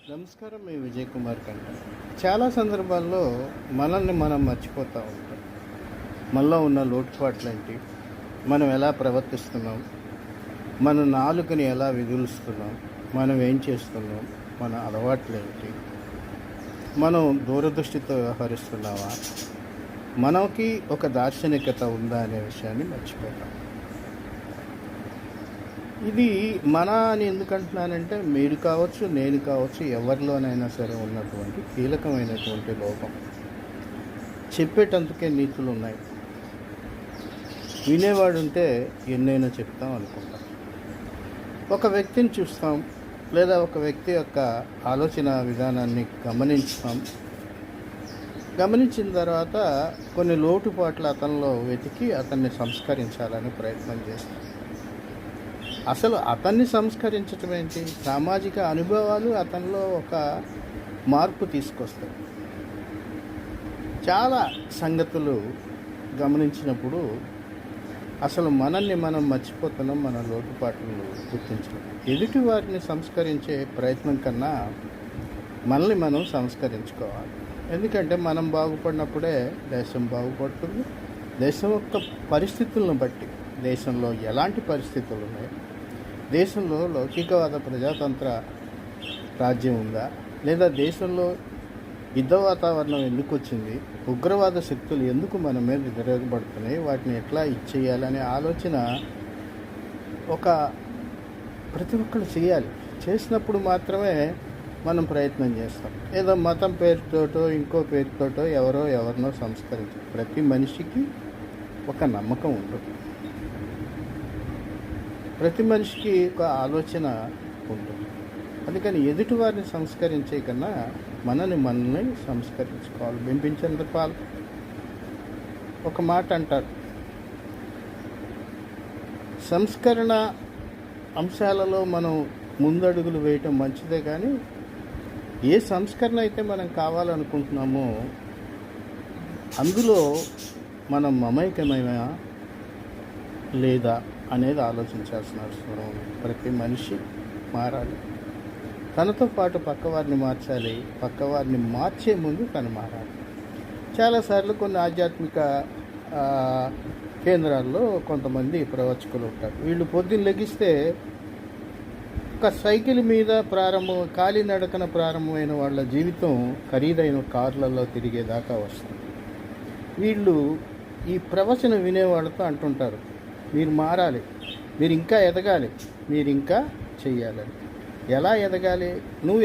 నమస్కారం. మీ విజయ్ కుమార్ కంట. చాలా సందర్భాల్లో మనల్ని మనం మర్చిపోతూ ఉంటాం. మనలో ఉన్న లోటుపాట్లేంటి, మనం ఎలా ప్రవర్తిస్తున్నాం, మన నాలుకని ఎలా విదులుస్తున్నాం, మనం ఏం చేస్తున్నాం, మన అలవాట్లేంటి, మనం దూరదృష్టితో వ్యవహరిస్తున్నావా, మనకి ఒక దార్శనికత ఉందా అనే విషయాన్ని మర్చిపోతాం. ఇది మన అని ఎందుకంటున్నానంటే, మీరు కావచ్చు, నేను కావచ్చు, ఎవరిలోనైనా సరే ఉన్నటువంటి కీలకమైనటువంటి లోపం. చెప్పేటందుకే నీతులు ఉన్నాయి, వినేవాడు ఉంటే ఎన్నైనా చెప్తాం అనుకుంటాం. ఒక వ్యక్తిని చూస్తాం, లేదా ఒక వ్యక్తి యొక్క ఆలోచన విధానాన్ని గమనించిన తర్వాత కొన్ని లోటుపాట్లు అతనిలో వెతికి అతన్ని సంస్కరించాలని ప్రయత్నం చేస్తాం. అసలు అతన్ని సంస్కరించటం ఏంటి? సామాజిక అనుభవాలు అతనిలో ఒక మార్పు తీసుకొస్తాయి. చాలా సంగతులు గమనించినప్పుడు అసలు మనల్ని మనం మర్చిపోతున్నాం, మన లోటుపాట్లను గుర్తించడం. ఎదుటి వారిని సంస్కరించే ప్రయత్నం కన్నా మనల్ని మనం సంస్కరించుకోవాలి. ఎందుకంటే మనం బాగుపడినప్పుడే దేశం బాగుపడుతుంది. దేశం యొక్క పరిస్థితులను బట్టి, దేశంలో ఎలాంటి పరిస్థితులు ఉన్నాయి, దేశంలో లౌకికవాద ప్రజాతంత్ర రాజ్యం ఉందా, లేదా దేశంలో యుద్ధ వాతావరణం ఎందుకు వచ్చింది, ఉగ్రవాద శక్తులు ఎందుకు మన మీద తిరగబడుతున్నాయి, వాటిని ఎట్లా ఇచ్చేయాలనే ఆలోచన ప్రతి ఒక్కరు చేయాలి. చేసినప్పుడు మాత్రమే మనం ప్రయత్నం చేస్తాం. ఏదో మతం పేరుతోటో ఇంకో పేరుతోటో ఎవరినో సంస్కరించాలి. ప్రతి మనిషికి ఒక నమ్మకం ఉంటుంది, ప్రతి మనిషికి ఒక ఆలోచన ఉంటుంది. అందుకని ఎదుటివారిని సంస్కరించే కన్నా మనల్ని సంస్కరించుకోవాలి. బింబించంద్ర పాల్ ఒక మాట అంటారు, సంస్కరణ అంశాలలో మనం ముందడుగులు వేయటం మంచిదే, కానీ ఏ సంస్కరణ అయితే మనం కావాలనుకుంటున్నామో అందులో మనం మమైకమైనా లేదా అనేది ఆలోచించాల్సిన అవసరం ఉంది. ప్రతి మనిషి మారాలి, తనతో పాటు పక్కవారిని మార్చాలి, పక్కవారిని మార్చే ముందు తను మారాలి. చాలాసార్లు కొన్ని ఆధ్యాత్మిక కేంద్రాల్లో కొంతమంది ప్రవచకులు ఉంటారు. వీళ్ళు పొద్దున్న లెగిస్తే ఒక సైకిల్ మీద కాలినడకన ప్రారంభమైన వాళ్ళ జీవితం ఖరీదైన కార్లలో తిరిగేదాకా వస్తుంది. వీళ్ళు ఈ ప్రవచనం వినేవాళ్ళతో అంటుంటారు, మీరు మారాలి, మీరు ఇంకా ఎదగాలి, మీరు ఇంకా చెయ్యాలని. ఎలా ఎదగాలి? నువ్వు